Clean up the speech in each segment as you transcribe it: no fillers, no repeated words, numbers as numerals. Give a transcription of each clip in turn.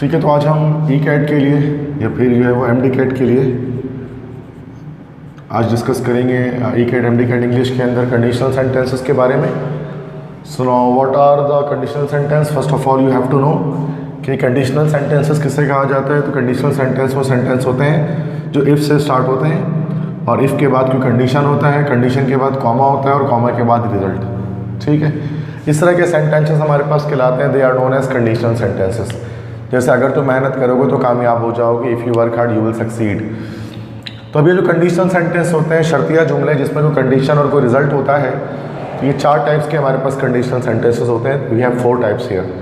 ठीक है, तो आज हम ई कैट के लिए या फिर जो है वो एम डी कैट के लिए आज डिस्कस करेंगे E CAT M D CAT English के अंदर कंडीशनल सेंटेंसेस के बारे में। So now what are the conditional sentence. First of all you have to know कि कंडीशनल सेंटेंसेस किसे कहा जाता है। तो कंडीशनल सेंटेंस वो सेंटेंस होते हैं जो इफ़ से स्टार्ट होते हैं और इफ़ के बाद कोई कंडीशन होता है, कंडीशन के बाद कॉमा होता है और कॉमा के बाद रिजल्ट। ठीक है, इस तरह के सेंटेंसेस हमारे पास कहलाते हैं, they are known as conditional sentences. जैसे अगर तुम मेहनत करोगे तो कामयाब हो जाओगे, if you work hard you will succeed. तो अब ये जो कंडीशनल सेंटेंस होते हैं, शर्तिया जुमले जिसमें कोई कंडीशन और कोई रिजल्ट होता है, तो ये 4 टाइप्स के हमारे पास कंडीशनल सेंटेंसेस होते हैं। We have 4 types here.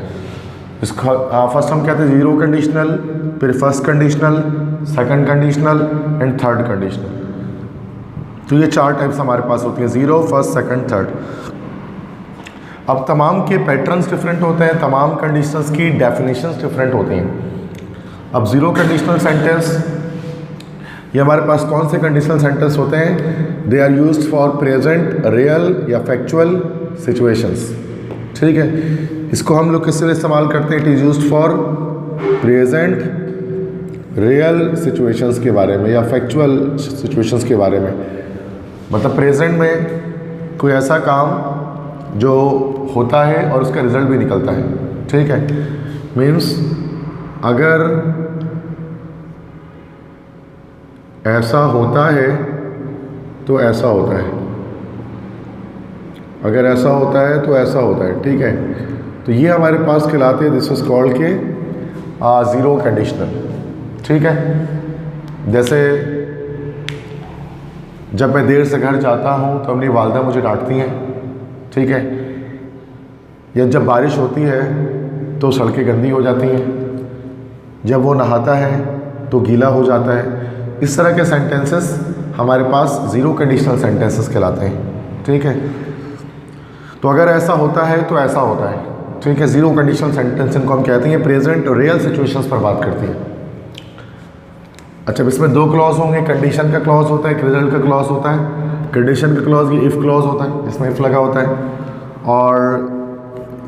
इसका फर्स्ट हम कहते हैं जीरो कंडीशनल, फिर first conditional, second conditional and third conditional. तो ये 4 टाइप्स हमारे पास होती हैं, जीरो, फर्स्ट, सेकंड, थर्ड। अब तमाम के पैटर्न्स डिफरेंट होते हैं, तमाम कंडीशंस की डेफिनेशंस डिफरेंट होती हैं। अब जीरो कंडीशनल सेंटेंस ये हमारे पास कौन से कंडीशनल सेंटेंस होते हैं? They are used for present, real या फैक्चुअल सिचुएशंस। ठीक है, इसको हम लोग किस लिए इस्तेमाल करते हैं? It is used for present, real situations के बारे में या फैक्चुअल सिचुएशंस के बारे में। मतलब प्रेजेंट में कोई ऐसा काम जो होता है और उसका रिजल्ट भी निकलता है। ठीक है, मीन्स अगर ऐसा होता है तो ऐसा होता है, अगर ऐसा होता है तो ऐसा होता है। ठीक है, तो ये हमारे पास कहलाते हैं, दिस इज कॉल्ड के ज़ीरो कंडीशनल। ठीक है, जैसे जब मैं देर से घर जाता हूँ तो अपनी वालदा मुझे डांटती हैं। ठीक है, या जब बारिश होती है तो सड़कें गंदी हो जाती हैं, जब वो नहाता है तो गीला हो जाता है। इस तरह के सेंटेंसेस हमारे पास ज़ीरो कंडीशनल सेंटेंसेस कहलाते हैं। ठीक है, तो अगर ऐसा होता है तो ऐसा होता है। ठीक है, ज़ीरो कंडीशनल सेंटेंस इनको हम कहते हैं, प्रेजेंट और रियल सिचुएशंस पर बात करती है। अच्छा, इसमें 2 क्लॉज होंगे, कंडीशन का क्लॉज होता है, एक रिजल्ट का क्लॉज होता है। कंडीशन का क्लॉज ये इफ़ क्लॉज होता है, जिसमें इफ़ लगा होता है। और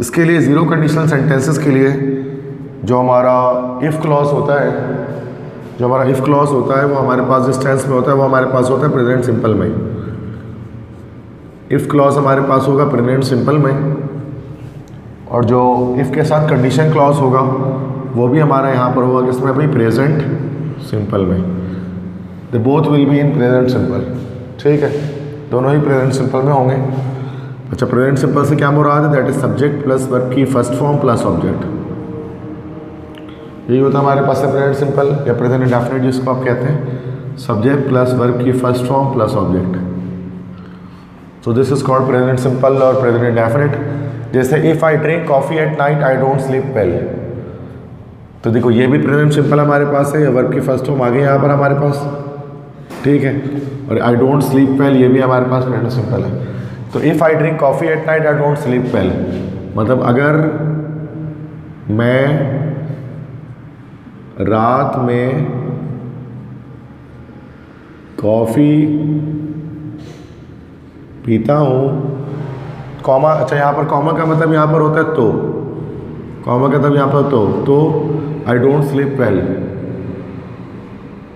इसके लिए ज़ीरो कंडीशनल सेंटेंसेस के लिए जो हमारा इफ़ क्लॉज होता है, जो हमारा इफ़ क्लॉज होता है वो हमारे पास जिस टेंस में होता है वो हमारे पास होता है प्रेजेंट सिंपल में। इफ़ क्लॉज हमारे पास होगा प्रेजेंट सिंपल में, और जो इफ़ के साथ कंडीशन क्लॉज होगा वो भी हमारा यहाँ पर होगा किसमें भाई? प्रेजेंट सिंपल में। They both will be in present simple. ठीक है, दोनों ही प्रेजेंट सिंपल में होंगे। अच्छा, प्रेजेंट सिंपल से क्या मुराद है? That is subject plus verb की फर्स्ट फॉर्म प्लस ऑब्जेक्ट। यही होता है हमारे पास प्रेजेंट सिंपल या प्रेजेंट इंडेफिनिट जिसको आप कहते हैं, सब्जेक्ट प्लस वर्ब की first form plus object. So this is called present simple और प्रेजेंट इंडेफिनिट। जैसे if I drink coffee at night I don't sleep well. तो देखो ये भी प्रेजेंट सिंपल हमारे पास है, वर्ब की फर्स्ट फॉर्म आ गई यहाँ पर हमारे पास। ठीक है, और आई डोंट स्लीप वेल ये भी हमारे पास प्रेजेंट सिंपल है। तो if I drink coffee at night I don't sleep well, मतलब अगर मैं रात में कॉफ़ी पीता हूँ, कॉमा। अच्छा, यहाँ पर कॉमा का मतलब यहाँ पर होता है तो, कॉमा का मतलब यहाँ पर तो आई डोंट स्लीप वेल,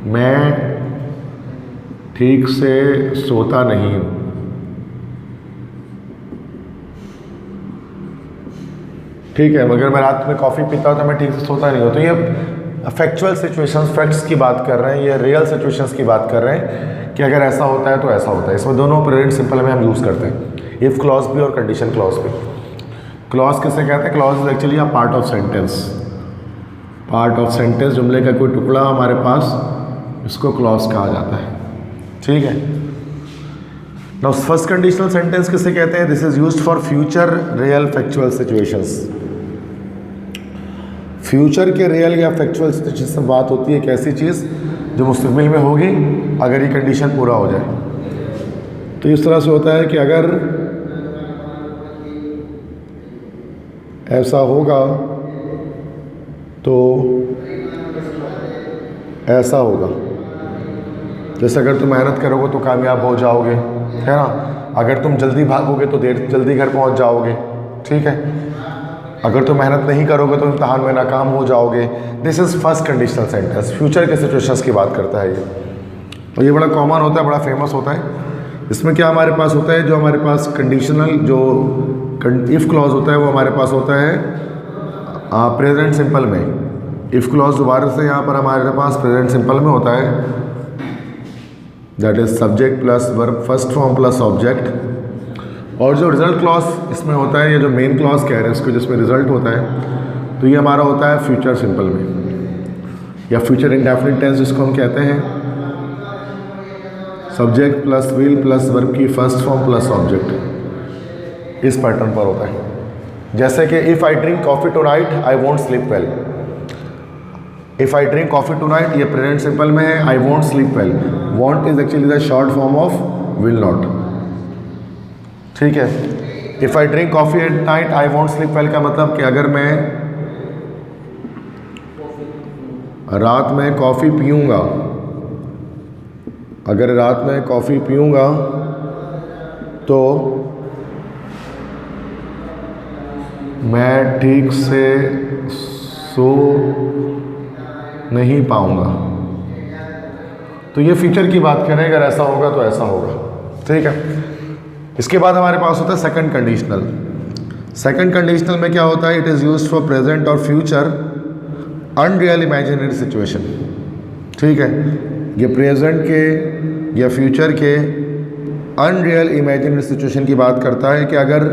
मैं ठीक से सोता नहीं हूँ। ठीक है, अगर मैं रात में कॉफ़ी पीता हूँ तो मैं ठीक से सोता नहीं हूँ। तो ये फैक्चुअल सिचुएशंस, फैक्ट्स की बात कर रहे हैं, ये रियल सिचुएशंस की बात कर रहे हैं कि अगर ऐसा होता है तो ऐसा होता है। इसमें दोनों प्रेजेंट सिंपल में हम यूज़ करते हैं, इफ़ क्लॉज भी और कंडीशन क्लॉज भी। क्लॉज किसे कहते हैं? Clause is actually a part of sentence. Part of sentence, जुमले का कोई टुकड़ा हमारे पास, इसको क्लॉज कहा जाता है। ठीक है, नाउ फर्स्ट कंडीशनल सेंटेंस किसे कहते हैं? This is used for future real factual situations. Future के रियल या फैक्चुअल सिचुएशन से बात होती है, एक ऐसी चीज़ जो मुस्तकबिल में होगी अगर ये कंडीशन पूरा हो जाए। तो इस तरह से होता है कि अगर ऐसा होगा तो ऐसा होगा। जैसे अगर तुम मेहनत करोगे तो कामयाब हो जाओगे, है ना। अगर तुम जल्दी भागोगे तो जल्दी घर पहुंच जाओगे। ठीक है, अगर तुम मेहनत नहीं करोगे तो इम्तहान में नाकाम हो जाओगे। This is first conditional sentence, future के सिचुएशंस की बात करता है ये, और ये बड़ा कॉमन होता है, बड़ा फेमस होता है। इसमें क्या हमारे पास होता है, जो हमारे पास कंडीशनल जो इफ़ क्लॉज होता है वो हमारे पास होता है प्रेजेंट सिंपल में। इफ़ क्लॉज दोबारा से यहाँ पर हमारे पास प्रेजेंट सिंपल में होता है, that is subject plus verb first form plus object. और जो रिजल्ट क्लॉज इसमें होता है, ये जो मेन क्लॉज कह रहे हैं इसको, जिसमें रिजल्ट होता है, तो ये हमारा होता है फ्यूचर सिंपल में, या फ्यूचर इंडेफिनिट टेंस जिसको हम कहते हैं। Subject plus will plus verb की फर्स्ट फॉर्म प्लस ऑब्जेक्ट, इस पैटर्न पर होता है। जैसे कि if I drink coffee tonight I won't sleep well. If I drink coffee tonight, ये प्रेजेंट सिंपल में है, I won't sleep well. Want is actually the short form of will not, ठीक है। If I drink coffee at night I won't sleep well का मतलब कि अगर मैं रात में कॉफ़ी पीऊँगा, अगर रात में कॉफ़ी पीऊँगा तो मैं ठीक से सो नहीं पाऊँगा। तो ये फ्यूचर की बात करें, अगर ऐसा होगा तो ऐसा होगा, ठीक है। इसके बाद हमारे पास होता है सेकंड कंडीशनल। सेकंड कंडीशनल में क्या होता है, it is used for present और फ्यूचर अनरियल इमेजिनरी सिचुएशन, ठीक है। ये प्रेजेंट के या फ्यूचर के अनरियल इमेजिनरी सिचुएशन की बात करता है कि अगर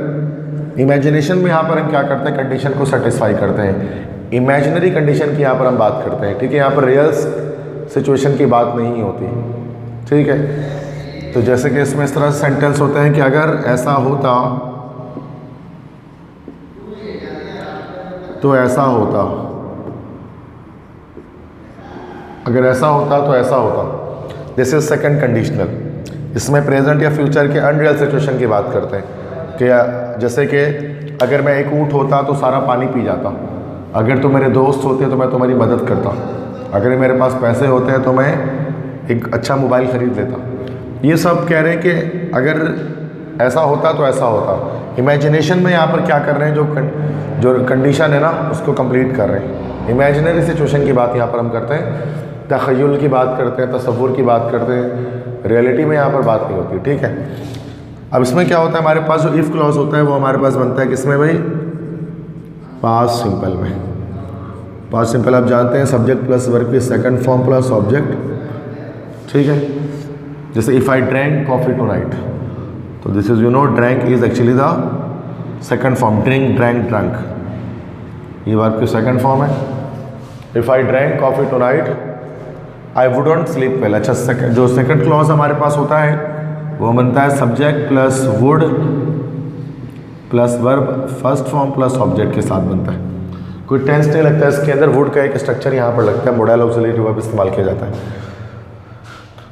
इमेजिनेशन में यहाँ पर हम क्या करते हैं, कंडीशन को सेटिस्फाई करते हैं। इमेजिनरी कंडीशन की यहाँ पर हम बात करते हैं, ठीक है। यहाँ पर रियल सिचुएशन की बात नहीं होती, ठीक है। तो जैसे कि इसमें इस तरह से सेंटेंस होते हैं कि अगर ऐसा होता तो ऐसा होता, अगर ऐसा होता तो ऐसा होता। This is second conditional. इसमें प्रेजेंट या फ्यूचर के अनरियल सिचुएशन की बात करते हैं कि जैसे कि अगर मैं एक ऊँट होता तो सारा पानी पी जाता, अगर तुम मेरे दोस्त होते तो मैं तुम्हारी मदद करता, अगर मेरे पास पैसे होते हैं तो मैं एक अच्छा मोबाइल ख़रीद लेता। ये सब कह रहे हैं कि अगर ऐसा होता तो ऐसा होता। इमेजिनेशन में यहाँ पर क्या कर रहे हैं, जो कंडीशन है ना उसको कंप्लीट कर रहे हैं। इमेजिनरी सिचुएशन की बात यहाँ पर हम करते हैं, तख़य्युल की बात करते हैं, तसव्वुर की बात करते हैं, रियलिटी में यहाँ पर बात नहीं होती, ठीक है। अब इसमें क्या होता है, हमारे पास जो इफ़ क्लॉज होता है वो हमारे पास बनता है किसमें भाई, पास्ट सिंपल में। पास्ट सिंपल आप जानते हैं सब्जेक्ट प्लस वर्ब की सेकंड फॉर्म प्लस ऑब्जेक्ट, ठीक है। जैसे if I drank coffee tonight, तो this is drank is actually the second form, drink drank drunk, ये वर्ब की सेकंड फॉर्म है। If I drank coffee tonight I wouldn't sleep well. अच्छा, जो second clause हमारे पास होता है वो बनता है subject plus would plus verb first form plus object के साथ बनता है। कोई टेंस नहीं लगता इसके अंदर, वुड का एक स्ट्रक्चर यहाँ पर लगता है, मोडाइल ऑक्सिलरी वर्ब इस्तेमाल किया जाता है।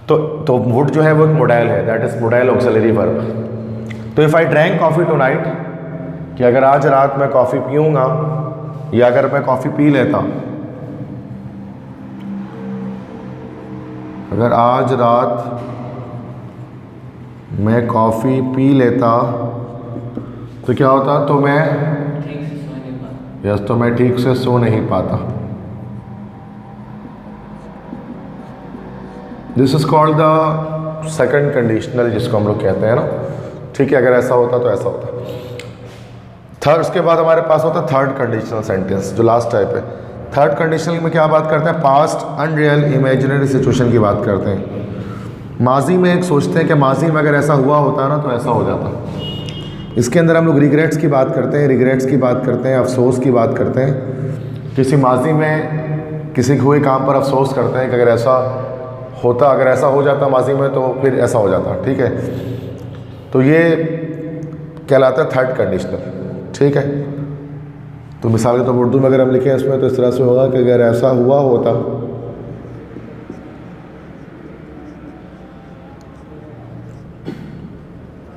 तो वुड जो है वो एक मोडाइल है, that is modal auxiliary verb. तो if I drank coffee tonight, कि अगर आज रात मैं कॉफ़ी पीऊँगा या अगर मैं कॉफ़ी पी लेता, अगर आज रात मैं कॉफ़ी पी लेता तो क्या होता, तो मैं तो मैं ठीक से सो नहीं पाता। This is called the second conditional, जिसको हम लोग कहते हैं ना, ठीक है। अगर ऐसा होता तो ऐसा होता। थर्ड, उसके बाद हमारे पास होता है थर्ड कंडीशनल सेंटेंस, जो लास्ट टाइप है। थर्ड कंडीशनल में क्या बात करते हैं, पास्ट अनरियल इमेजिनरी सिचुएशन की बात करते हैं। माजी में एक सोचते हैं कि माजी में अगर ऐसा हुआ होता ना तो ऐसा हो जाता। इसके अंदर हम लोग रिग्रेट्स की बात करते हैं, रिग्रेट्स की बात करते हैं, अफसोस की बात करते हैं। किसी माजी में किसी हुए काम पर अफसोस करते हैं कि अगर ऐसा होता, अगर ऐसा हो जाता माजी में तो फिर ऐसा हो जाता, ठीक है। तो ये कहलाता है थर्ड कंडीशनल, ठीक है। तो मिसाल के तौर पर उर्दू में अगर हम लिखें इसमें तो इस तरह से होगा कि अगर ऐसा हुआ होता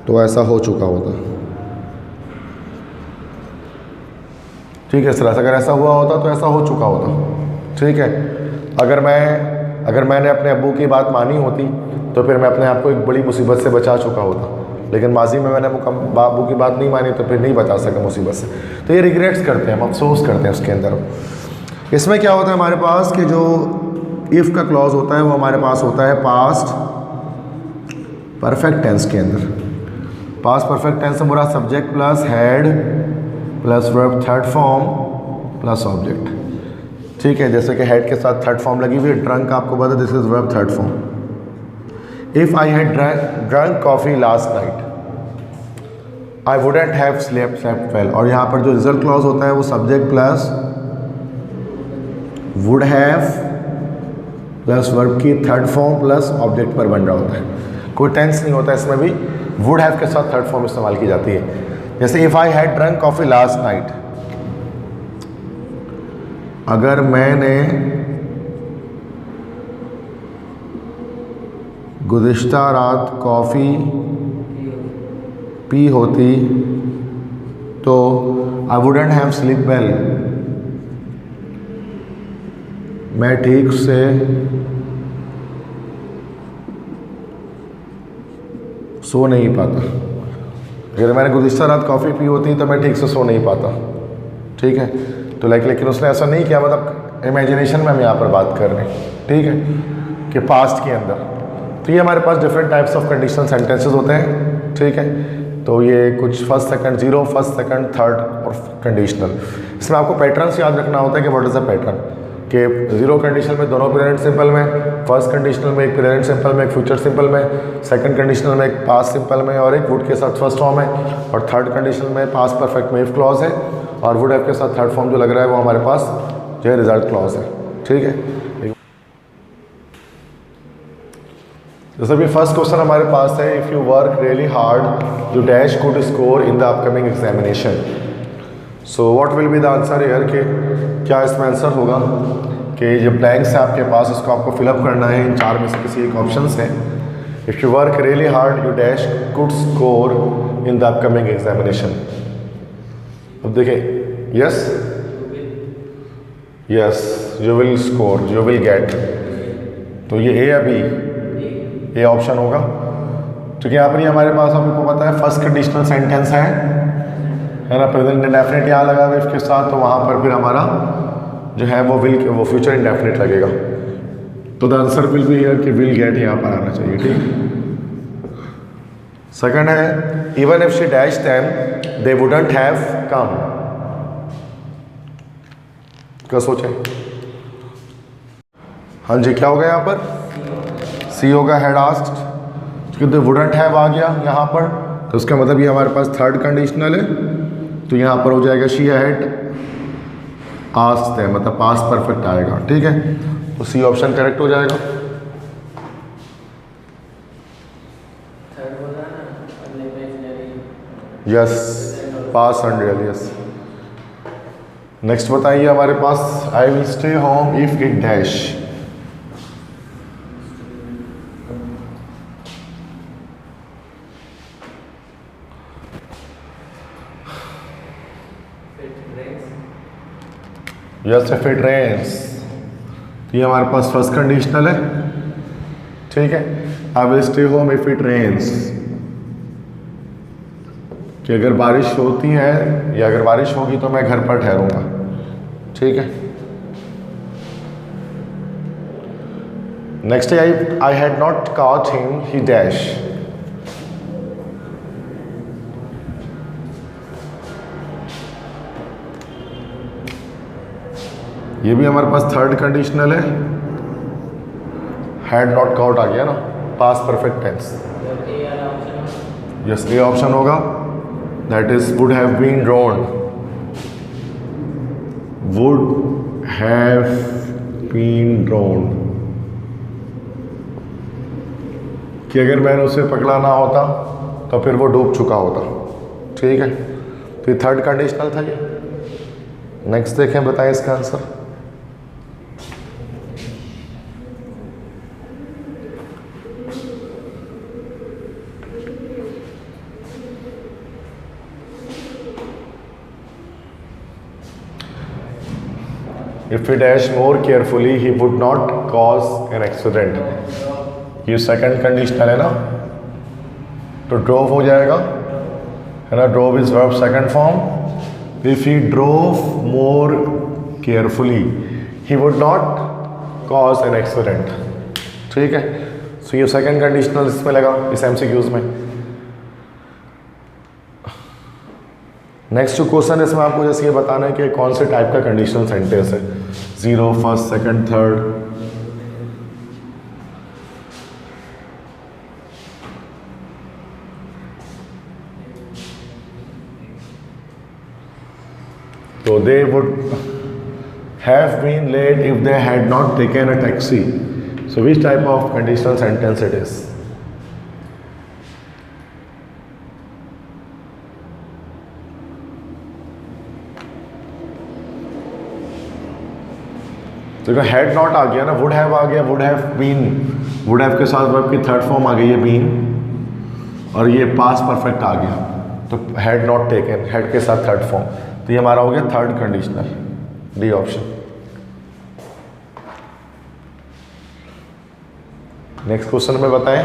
तो ऐसा हो चुका होता, ठीक है। इस तरह से अगर ऐसा हुआ होता तो ऐसा हो चुका होता, ठीक है। अगर मैंने अपने अब्बू की बात मानी होती तो फिर मैं अपने आप को एक बड़ी मुसीबत से बचा चुका होता, लेकिन माजी में मैंने बाबू की बात नहीं मानी तो फिर नहीं बचा सका मुसीबत से। तो ये रिग्रेट्स करते हैं, हम अफसोस करते हैं उसके अंदर। इसमें क्या होता है हमारे पास कि जो इफ़ का क्लॉज होता है वो हमारे पास होता है पास्ट परफेक्ट टेंस के अंदर। पास्ट परफेक्ट टेंस में पूरा subject plus head plus verb third form plus object. ठीक है, जैसे कि हेड के साथ थर्ड फॉर्म लगी हुई है, ड्रंक आपको पता है this is verb third form. If I had drunk coffee last night I wouldn't have slept well. और यहाँ पर जो रिजल्ट क्लॉज होता है वो subject plus would have plus verb की थर्ड फॉर्म प्लस ऑब्जेक्ट पर बन रहा होता है, कोई टेंस नहीं होता इसमें भी, वुड हैव के साथ थर्ड फॉर्म इस्तेमाल की जाती है। जैसे if I had drunk coffee last night, अगर मैंने गुज़िश्ता रात कॉफ़ी पी होती तो I wouldn't have sleep well, मैं ठीक से सो नहीं पाता। अगर मैंने गुज़िश्ता रात कॉफ़ी पी होती तो मैं ठीक से सो नहीं पाता। ठीक है, तो लेकिन उसने ऐसा नहीं किया, मतलब इमेजिनेशन में हम यहाँ पर बात कर रहे हैं। ठीक है, कि पास्ट के अंदर। तो ये हमारे पास different types of conditional sentences होते हैं। ठीक है, तो ये कुछ first second, zero first second third और कंडीशनल। इसमें आपको पैटर्न्स याद रखना होता है कि व्हाट इज़ द पैटर्न, कि जीरो कंडीशनल में दोनों प्रेजेंट सिंपल में, फर्स्ट कंडीशनल में एक प्रेजेंट सिंपल में एक फ्यूचर सिंपल में, सेकंड कंडीशनल में एक पास्ट सिंपल में और एक वुड के साथ फर्स्ट फॉर्म है, और थर्ड कंडीशनल में पास्ट परफेक्ट में इफ क्लॉज है, और वुड हैव के साथ थर्ड फॉर्म जो लग रहा है वो हमारे पास जो है रिजल्ट क्लॉज है। ठीक है, जैसे भी फर्स्ट क्वेश्चन हमारे पास है, if you work really hard you dash could score in the upcoming examination. So what will be the answer here, कि क्या इसमें आंसर होगा कि ये ब्लैंक्स है आपके पास, इसको आपको फिलअप करना है। इन चार में से किसी एक ऑप्शन है। If you work really hard you dash could score in the upcoming examination. अब देखें, yes yes you will score, you will gate, तो ये ए अभी ये ऑप्शन होगा। क्योंकि यहाँ पर ये हमारे पास आपको पता है फर्स्ट कंडीशनल सेंटेंस है ना, प्रेजेंट इंडेफिनिट यहाँ लगा हुआ इसके साथ, तो वहाँ पर फिर हमारा जो है वो विल, वो फ्यूचर इंडेफिनिट लगेगा। तो the answer will be here कि विल गेट यहाँ पर आना चाहिए। ठीक, सेकंड है, even if she dash them they wouldn't have come. क्या सोचे? हाँ जी, क्या होगा यहाँ पर? सी होगा, हैड आस्क्ड, क्योंकि दे वुडंट हैव आ गया यहाँ पर, तो उसका मतलब ये हमारे पास थर्ड कंडीशनल है, तो यहाँ पर हो जाएगा शी हैड आस्क्ड है, मतलब पास्ट परफेक्ट आएगा। ठीक है, तो सी ऑप्शन करेक्ट हो जाएगा। Yes, past and real, yes. Next बताइए हमारे पास, I will stay home if it dash. Yes, if it rains, ये हमारे पास फर्स्ट कंडीशनल है। ठीक है, I will stay home if it rains, कि अगर बारिश होती है या अगर बारिश होगी तो मैं घर पर ठहरूंगा। ठीक है, नेक्स्ट है, I had not caught him he dash. ये भी हमारे पास थर्ड कंडीशनल है, हैड नॉट कॉट आ गया ना, past perfect tense. Yes, A option होगा, that is would have been drawn, would have been drawn, कि अगर मैंने उसे पकड़ा ना होता तो फिर वो डूब चुका होता। ठीक है, तो ये थर्ड कंडीशनल था ये। नेक्स्ट देखें, बताएं इसका answer. If he dash more carefully, he would not cause an accident. ये सेकंड कंडीशनल है ना, तो ड्रोव हो जाएगा, है ना। Drove is verb second form. If he drove more carefully he would not cause an accident, ठीक है। सो ये सेकंड कंडीशनल इसमें लगा इस एमसीक्यूज में। नेक्स्ट जो क्वेश्चन है इसमें आपको जैसे ये बताना है कि कौन से टाइप का कंडीशनल सेंटेंस है, 0, फर्स्ट, सेकंड, थर्ड। तो they would have been late if they had not taken a taxi. So which type of conditional sentence it is? तो हैड नॉट आ गया ना, वुड हैव आ गया, would have been, would have के साथ verb की थर्ड फॉर्म आ गई है बीन, और ये पास्ट परफेक्ट आ गया, तो हैड नॉट टेकन, हैड के साथ थर्ड फॉर्म, तो ये हमारा हो गया third conditional, D option. Next question में बताएं,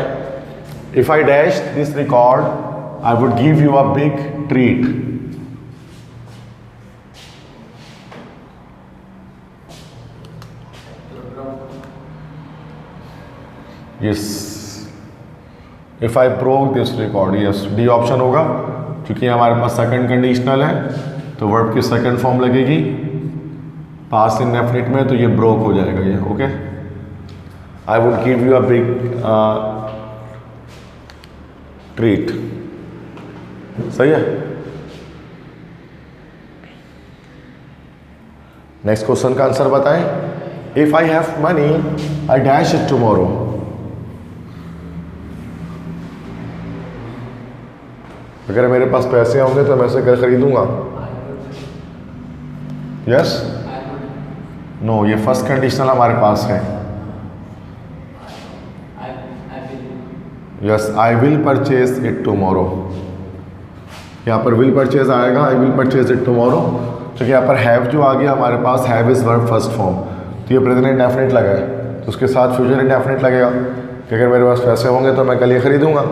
if I dash this record I would give you a big treat. Yes, if I broke this record, yes, D option होगा, क्योंकि हमारे पास सेकंड कंडीशनल है तो वर्ब की सेकंड फॉर्म लगेगी past indefinite में, तो ये ब्रोक हो जाएगा ये, okay. I would give you a big treat, सही है। नेक्स्ट क्वेश्चन का आंसर बताएं, if I have money I dash it tomorrow. अगर मेरे पास पैसे होंगे तो मैं इसे घर खरीदूंगा। यस, नो, ये फर्स्ट कंडीशनल हमारे पास है। Yes, I will purchase it tomorrow, यहाँ पर विल परचेज आएगा, I will purchase it tomorrow, क्योंकि यहाँ पर हैव जो आ गया हमारे पास, have is verb first form, तो ये प्रेजेंट इंडेफिनिट लगा है, तो उसके साथ फ्यूचर इंडेफिनिट लगेगा कि अगर मेरे पास पैसे होंगे तो मैं कल ये खरीदूंगा।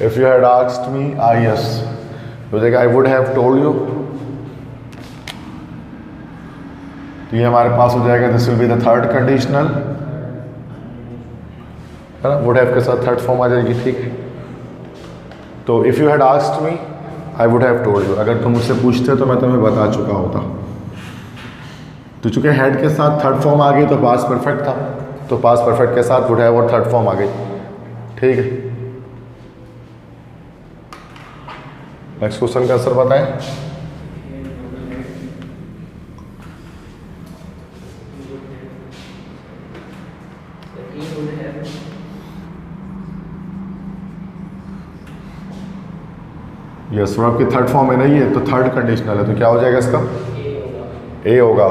If you had asked me, yes, I would have told you। तो ये हमारे पास हो जाएगा, this will be the third conditional, है ना, वुड हैव के साथ थर्ड फॉर्म आ जाएगी, ठीक है। तो if you had asked me I would have told you, अगर तुम मुझसे पूछते तो मैं तुम्हें बता चुका होता। तो चूंकि हैड के साथ थर्ड फॉर्म आ गई तो पास्ट परफेक्ट था, तो पास्ट परफेक्ट के साथ वुड हैव और थर्ड फॉर्म आ गई, ठीक है। नेक्स्ट क्वेश्चन का आंसर बताएं, यस, वर्ब की थर्ड फॉर्म है ना ये, तो थर्ड कंडीशनल है, तो क्या हो जाएगा इसका? ए होगा।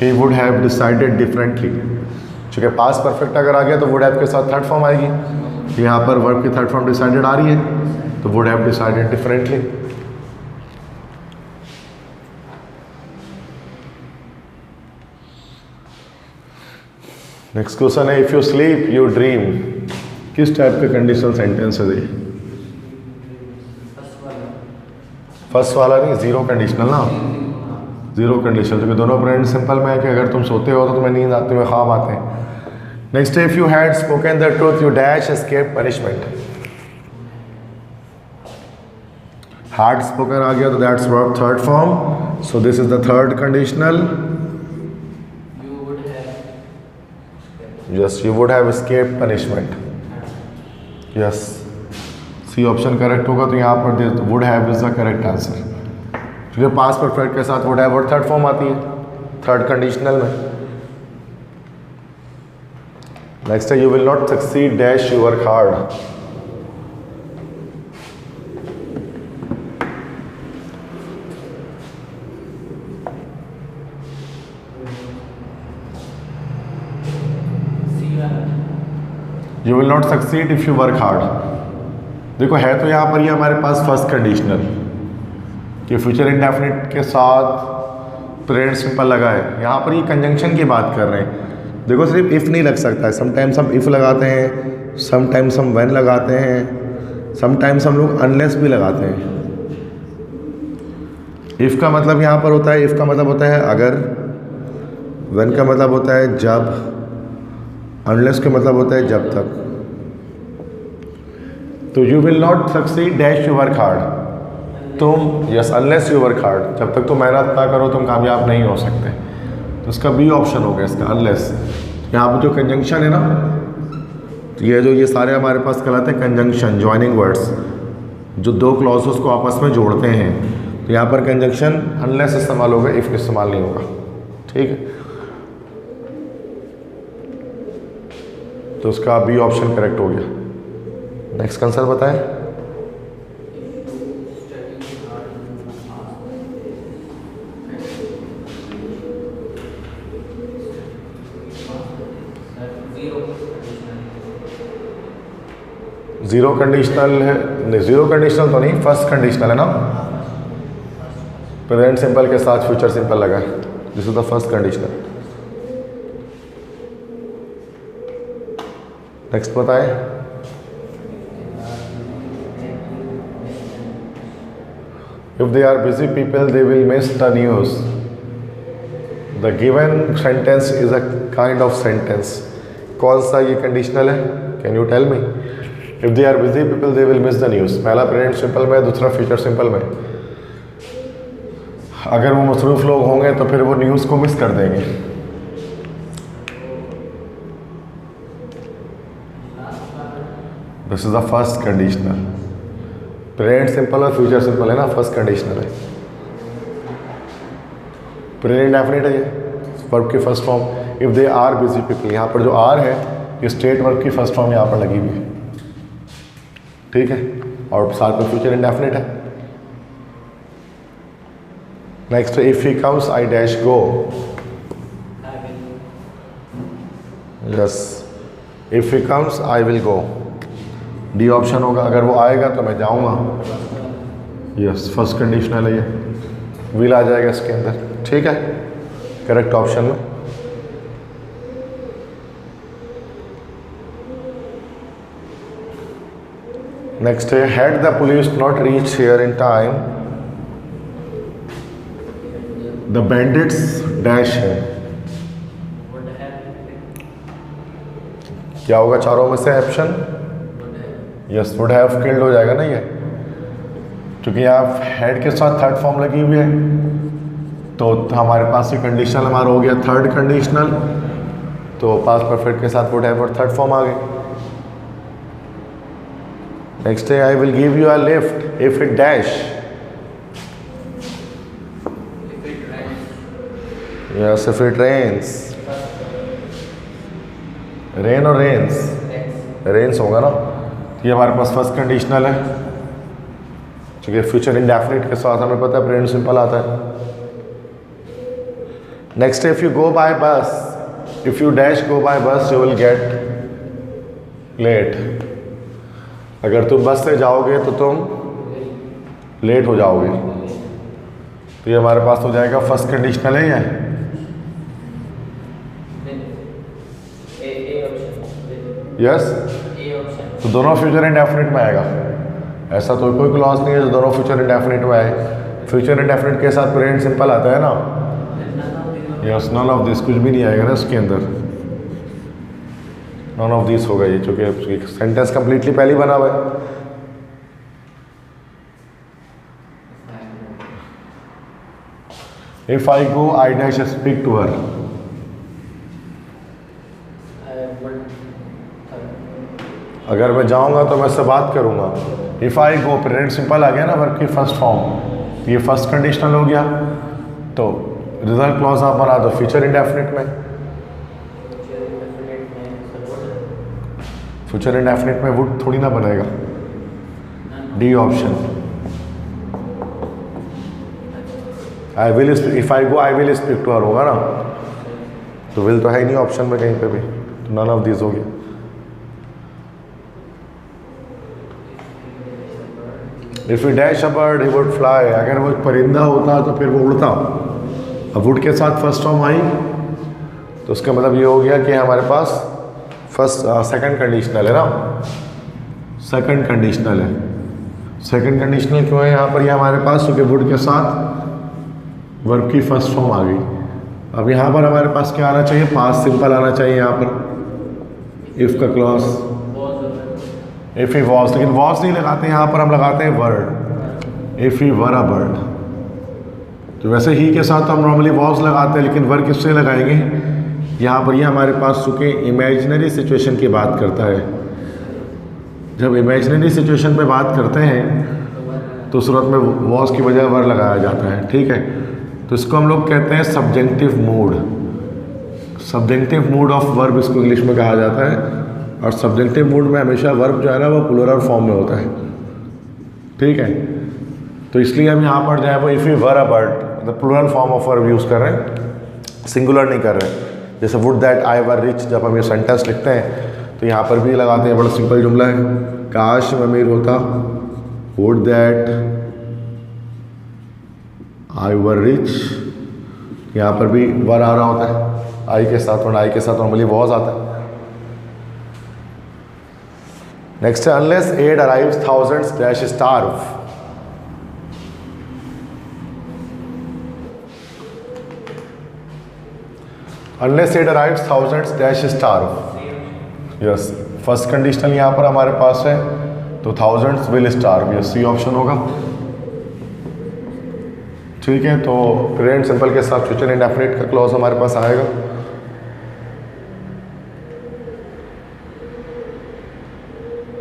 He would have decided differently, चूंकि पास्ट परफेक्ट अगर आ गया तो वुड हैव के साथ थर्ड फॉर्म आएगी, यहाँ पर वर्ब की थर्ड फॉर्म डिसाइडेड आ रही है, तो would have decided differently. Next question है, if you sleep you dream, किस टाइप का कंडीशनल सेंटेंस है ये? फर्स्ट वाला नहीं, जीरो कंडीशनल ना, जीरो कंडीशनल, क्योंकि दोनों प्रेजेंट सिंपल में है कि अगर तुम सोते हो तो तुम्हें नींद आते हुए ख्वाब आते हैं। Next, if you had spoken the truth you dash escape punishment. Had spoken आ गया तो that's verb third form, so this is the third conditional. Yes, you would have escaped punishment. Yes, C option correct होगा, तो यहाँ पर would have is the correct answer, क्योंकि past perfect के साथ वुड हैव और थर्ड फॉर्म आती है थर्ड कंडीशनल में। नेक्स्ट है, you will not succeed dash you work hard. You will not succeed if you work hard, देखो है तो यहाँ पर ये हमारे पास फर्स्ट कंडीशनल, कि फ्यूचर इंडेफिनिट के साथ प्रेजेंट सिंपल लगा है। यहाँ पर ये कंजंक्शन की बात कर रहे हैं। देखो सिर्फ इफ़ नहीं लग सकता है, समटाइम्स हम इफ़ लगाते हैं, समटाइम्स हम व्हेन लगाते हैं, समटाइम्स हम लोग अनलेस भी लगाते हैं। इफ़ का मतलब यहाँ पर होता है, इफ़ का मतलब होता है अगर, व्हेन का मतलब होता है जब, अनलेस का मतलब होता है जब तक। तो you will not succeed dash you work hard, तुम yes unless you work hard, जब तक तुम मेहनत ना करो तुम कामयाब नहीं हो सकते। तो इसका बी ऑप्शन हो गया इसका अनलेस। यहाँ पर जो कंजंक्शन है ना, ये सारे हमारे पास कहलाते हैं कंजंक्शन, ज्वाइनिंग वर्ड्स, जो दो क्लॉजेस को आपस में जोड़ते हैं। तो यहाँ पर कंजंक्शन अनलेस इस्तेमाल होगा, इफ़ इस्तेमाल नहीं होगा। ठीक है, तो उसका बी ऑप्शन करेक्ट हो गया। नेक्स्ट आंसर बताएं। जीरो कंडीशनल है, नहीं जीरो कंडीशनल तो नहीं, फर्स्ट कंडीशनल है ना, प्रेजेंट सिंपल के साथ फ्यूचर सिंपल लगा है, this is the first conditional. Next बताएं। If they are busy people they will miss the news. The given sentence is a kind of sentence. कौन सा ये कंडीशनल है, can you tell me. If they are busy people they will miss the news, पहला present simple में, दूसरा future simple में। अगर वो मसरूफ लोग होंगे तो फिर वो न्यूज़ को मिस कर देंगे। This is the first conditional. Present simple और फ्यूचर सिंपल है ना, फर्स्ट कंडीशनल है। प्रेजेंट डेफिनेट है ये वर्ब की first form. If they are busy people, यहाँ पर जो आर है ये स्टेट वर्ब की फर्स्ट फॉर्म यहाँ पर लगी हुई है। ठीक है, और साथ में फ्यूचर इंडेफिनिट है। Next, if he comes I dash go. Yes, if he comes I will go, D option होगा। अगर वो आएगा तो मैं जाऊंगा। यस, फर्स्ट कंडीशनल है ये, विल आ जाएगा इसके अंदर। ठीक है, करेक्ट ऑप्शन में। नेक्स्ट है, had the police not reach here in time the bandits dash है। क्या होगा चारों में से option. Yes, would have killed हो जाएगा ना ये, क्योंकि यहाँ हेड के साथ थर्ड फॉर्म लगी हुई है। तो हमारे पास ये कंडीशनल हमारा हो गया थर्ड कंडीशनल। तो पास्ट परफेक्ट के साथ वुड हैव और थर्ड फॉर्म आ गए। नेक्स्ट है, I will give you a lift if it dash. Yes, if it rains. Rain और रेन्स, रेन्स होगा ना। ये हमारे पास फर्स्ट कंडीशनल है, क्योंकि फ्यूचर इंडेफिनिट के साथ हमें पता है प्रेजेंट सिंपल आता है। Next, if you go by bus, if you dash go by bus you will get late. अगर तुम बस से जाओगे तो तुम लेट हो जाओगे। तो ये हमारे पास हो जाएगा फर्स्ट कंडीशनल है। यस, तो दोनों फ्यूचर इंडेफिनिट में आएगा। ऐसा तो कोई क्लॉज नहीं है जो दोनों फ्यूचर इंडेफिनिट में आए। फ्यूचर इंडेफिनिट के साथ प्रेजेंट सिंपल आता है ना। यस, नन ऑफ दिस, कुछ भी नहीं आएगा ना इसके अंदर। नन ऑफ दिस होगा ये, चूंकि सेंटेंस कंप्लीटली पहले बना हुआ है। If I go I dash speak to her. अगर मैं जाऊंगा तो मैं उससे बात करूंगा। If I go, present simple आ गया ना वर्ब की फर्स्ट फॉर्म, ये फर्स्ट कंडीशनल हो गया। तो रिजल्ट क्लॉज आप बना दो फ्यूचर इंडेफिनिट में। फ्यूचर इंडेफिनिट में वुड थोड़ी ना बनेगा, D option. I will, if I go I will speak to her होगा ना, तो विल तो है ही नहीं ऑप्शन में कहीं पे भी, तो नन ऑफ दिस हो गया। If you dash a bird he would fly, अगर वो एक परिंदा होता तो फिर वो उड़ता। अब वुड के साथ फर्स्ट फॉर्म आई तो उसका मतलब ये हो गया कि हमारे पास सेकंड कंडीशनल है ना, सेकंड कंडीशनल है। सेकंड कंडीशनल क्यों है यहाँ पर? ये हमारे पास क्योंकि वुड के साथ वर्ब की फर्स्ट फॉर्म आ गई। अब यहाँ पर हमारे पास क्या आना चाहिए? पास्ट सिंपल आना चाहिए यहाँ पर, इफ़ का क्लॉज, इफ़ ही वॉज, लेकिन वॉज नहीं लगाते यहाँ पर, हम लगाते हैं word, if he were a bird. तो वैसे ही के साथ हम नॉर्मली वॉज लगाते हैं, लेकिन वर किससे लगाएंगे? यहाँ पर ये हमारे पास चूँकि इमेजिनरी सिचुएशन की बात करता है। जब इमेजिनरी सिचुएशन पे बात करते हैं तो सूरत में वॉज की बजाय वर लगाया जाता है, ठीक है। तो इसको हम लोग कहते हैं subjective mood. Subjective mood off verb इसको इंग्लिश में कहा जाता है। और सब्जेक्टिव मूड में हमेशा वर्ब जो है ना वो प्लूरल फॉर्म में होता है, ठीक है। तो इसलिए हम यहाँ पर जो है वो if you were a bird, मतलब plural form of verb use कर रहे हैं, सिंगुलर नहीं कर रहे हैं। जैसे would that I were rich, जब हम ये सेंटेंस लिखते हैं तो यहाँ पर भी लगाते हैं, बड़ा सिंपल जुमला है, काश मैं अमीर होता, would that I were rich, यहाँ पर भी वर आ रहा होता है आई के साथ, और आई के साथ नॉर्मली वॉज आता है। नेक्स्ट है unless aid arrives thousands dash starve. Unless aid arrives thousands dash starve. Yes, first conditional यहाँ पर हमारे पास है तो thousands will starve, yes C option होगा, ठीक है। तो प्रेजेंट सिंपल के साथ फ्यूचर इंडेफिनिट का क्लॉज हमारे पास आएगा।